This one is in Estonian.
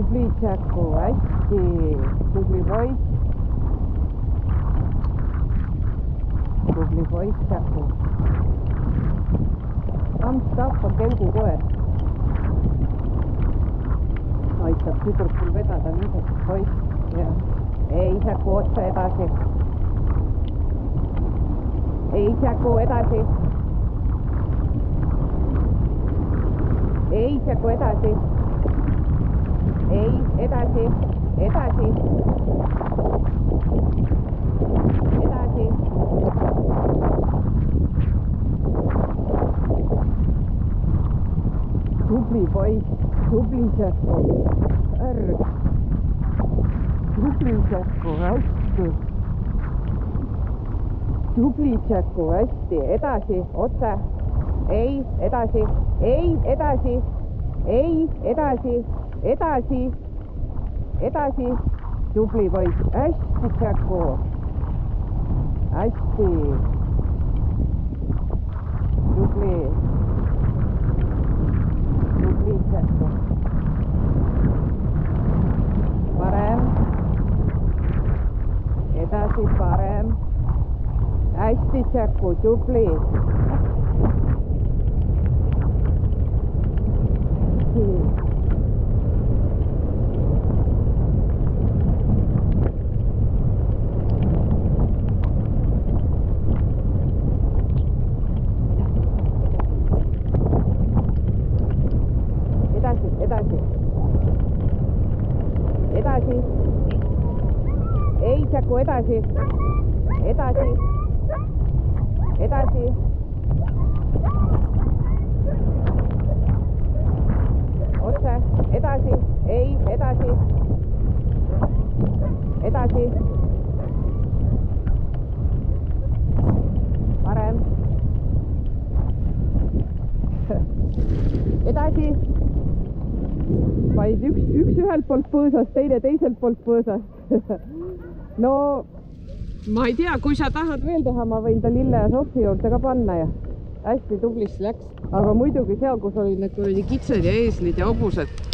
tubli Tšäku, hästi, tubli poiss. Tubli poiss Tšäku. Tamstappa kelgukoer. Aitab tüdrukul vedada niisugust poiss. Ei Tšäku, otse edasi. Ei Tšäku, edasi. Ei Tšäku, edasi. Ei, edasi, edasi. Edasi. Tubli poiss, tubli Tšäku. Ärg. Tubli Tšäku, hästi. Tubli Tšäku, hästi. Edasi, otse. Ei, edasi. Ei, edasi. Ei, edasi. Edasi. Edasi. Tubli poiss, hästi Tšäku. Hästi. Tubli. Tubli Tšäku. Parem. Edasi parem. Hästi Tšäku, tubli. Edasi. Edasi. Ei Tšäku, edasi. Edasi. Edasi. Otse. Edasi. Ei, edasi. Edasi. Parem. Edasi. Vaid üks ühelt poolt põõsast, teine teiselt poolt põõsast. No, ma ei tea, kui sa tahad veel teha, ma võin ta Lille ja Sofi juurde ka panna ja hästi tublisti läks. Aga muidugi seal, kus olid need kitsed ja eeslid ja hobused.